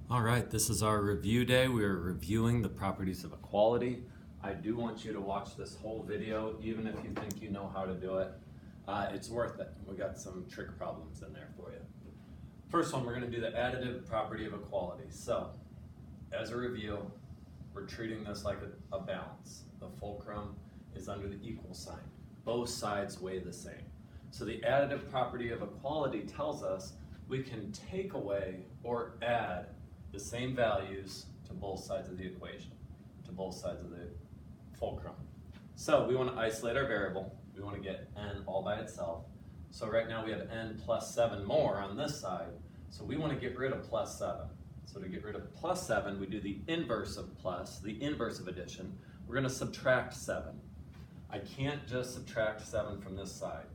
All right, this is our review day. We are reviewing the properties of equality. I do want you to watch this whole video, even if you think you know how to do it. It's worth it. We got some trick problems in there for you. First one, we're going to do the additive property of equality. So, as a review, we're treating this like a balance. The fulcrum is under the equal sign. Both sides weigh the same. So the additive property of equality tells us we can take away or add the same values to both sides of the equation, to both sides of the fulcrum. So we want to isolate our variable. We want to get n all by itself. So right now we have n plus 7 more on this side. So we want to get rid of plus 7. So to get rid of plus 7, we do the inverse of plus, the inverse of addition. We're going to subtract 7. I can't just subtract 7 from this side.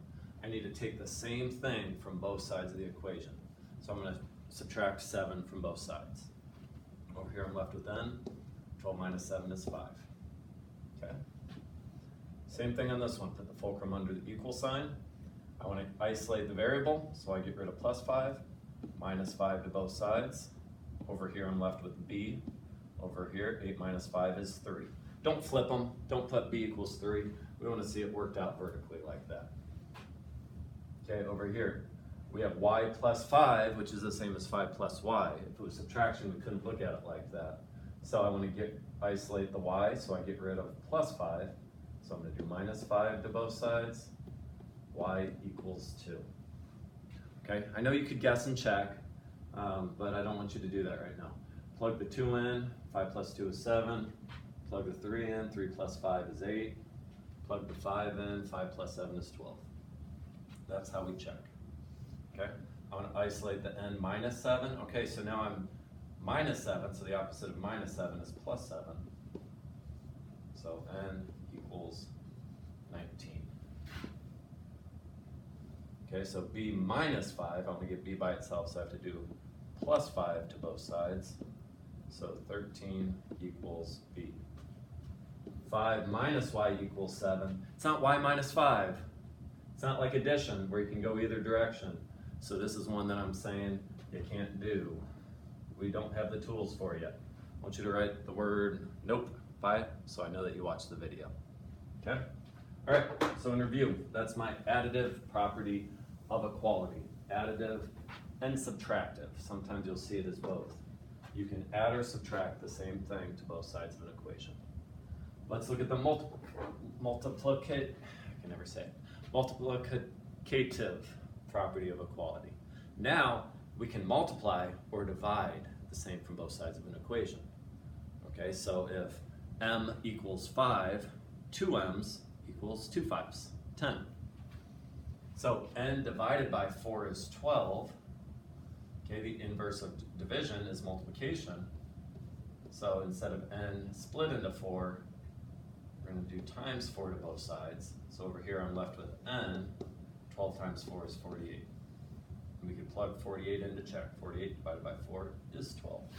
I need to take the same thing from both sides of the equation. So I'm going to subtract 7 from both sides. Over here I'm left with n. 12 minus 7 is 5. Okay. Same thing on this one. Put the fulcrum under the equal sign. I want to isolate the variable, so I get rid of plus 5, minus 5 to both sides. Over here I'm left with b. Over here, 8 minus 5 is 3. Don't flip them. Don't put b equals 3. We want to see it worked out vertically like that. Okay, over here, we have y plus 5, which is the same as 5 plus y. If it was subtraction, we couldn't look at it like that. So I want to isolate the y, so I get rid of plus 5. So I'm going to do minus 5 to both sides. Y equals 2. Okay, I know you could guess and check, but I don't want you to do that right now. Plug the 2 in, 5 plus 2 is 7. Plug the 3 in, 3 plus 5 is 8. Plug the 5 in, 5 plus 7 is 12. That's how we check. Okay, I want to isolate the n minus 7. Okay, so now I'm minus 7, so the opposite of minus 7 is plus 7. So n equals 19. Okay, so b minus 5, I'm going to get b by itself, so I have to do plus 5 to both sides. So 13 equals b. 5 minus y equals 7. It's not y minus 5. It's not like addition where you can go either direction. So this is one that I'm saying you can't do. We don't have the tools for it yet. I want you to write the word nope by it so I know that you watched the video. Okay? All right, so in review, that's my additive property of equality. Additive and subtractive. Sometimes you'll see it as both. You can add or subtract the same thing to both sides of an equation. Let's look at the multiplicative property of equality. Now we can multiply or divide the same from both sides of an equation. Okay, so if m equals 5, 2 m's equals 2 5's, 10. So n divided by 4 is 12. Okay, the inverse of division is multiplication. So instead of n split into 4, we're going to do times 4 to both sides. So over here I'm left with n. 12 times 4 is 48. And we can plug 48 in to check. 48 divided by 4 is 12.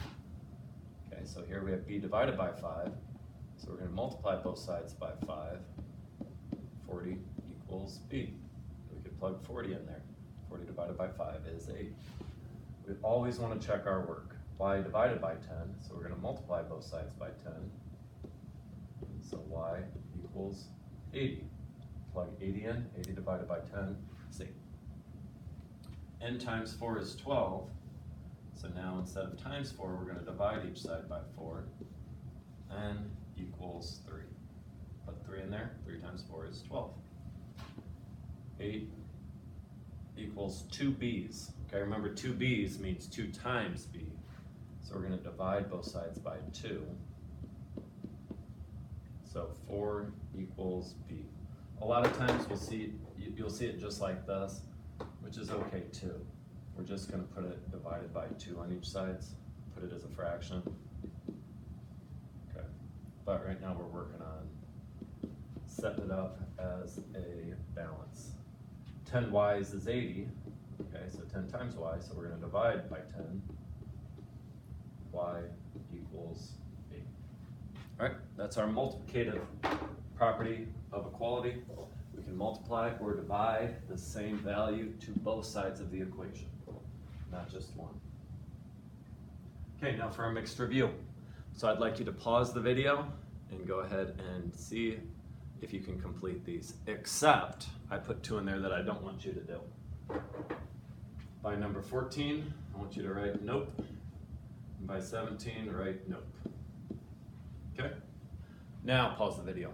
Okay, so here we have b divided by 5. So we're going to multiply both sides by 5. 40 equals b. We could plug 40 in there. 40 divided by 5 is 8. We always want to check our work. Y divided by 10, so we're going to multiply both sides by 10. So y equals 80. Plug 80 in, 80 divided by 10 is 8. N times 4 is 12. So now instead of times 4, we're going to divide each side by 4. N equals 3. Put 3 in there, 3 times 4 is 12. 8 equals 2 b's. Okay, remember 2 b's means 2 times b. So we're going to divide both sides by 2. So 4 equals b. A lot of times you'll see it just like this, which is okay too. We're just going to put it divided by 2 on each side, put it as a fraction. Okay, but right now we're working on setting it up as a balance. 10 y's is 80. Okay, so 10 times y, so we're going to divide by 10. Y equals 8. All right, that's our multiplicative property of equality. We can multiply or divide the same value to both sides of the equation, not just one. Okay, now for our mixed review. So I'd like you to pause the video and go ahead and see if you can complete these, except I put 2 in there that I don't want you to do. By number 14, I want you to write nope. And by 17, write nope. Okay? Now pause the video.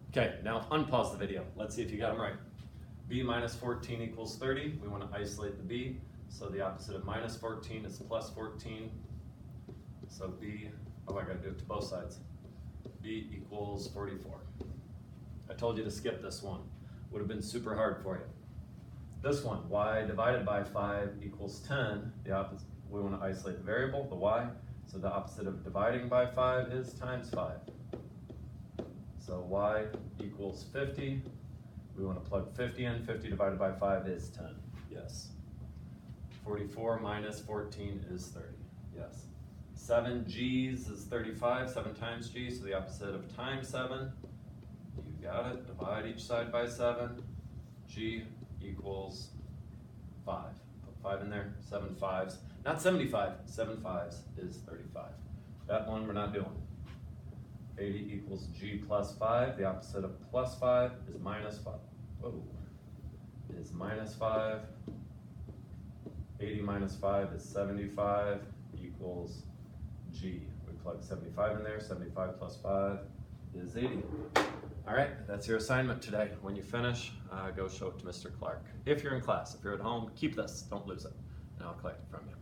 Okay, now unpause the video. Let's see if you got them right. B minus 14 equals 30. We want to isolate the B. So the opposite of minus 14 is plus 14. So B, oh, I got to do it to both sides. B equals 44. I told you to skip this one. Would have been super hard for you. This one, y divided by 5 equals 10. The opposite, we want to isolate the variable, the y. So the opposite of dividing by 5 is times 5. So y equals 50. We want to plug 50 in. 50 divided by 5 is 10. Yes. 44 minus 14 is 30. Yes. 7 g's is 35. 7 times g, so the opposite of times 7. You got it. Divide each side by 7. G equals 5. Put 5 in there. 7 5s. Not 75. 7 5s is 35. That one we're not doing. 80 equals g plus 5. The opposite of plus 5 is minus 5. Whoa. Is minus 5. 80 minus 5 is 75 equals g. We plug 75 in there. 75 plus 5 is 80. All right, that's your assignment today. When you finish, go show it to Mr. Clark. If you're in class, if you're at home, keep this. Don't lose it. And I'll collect it from you.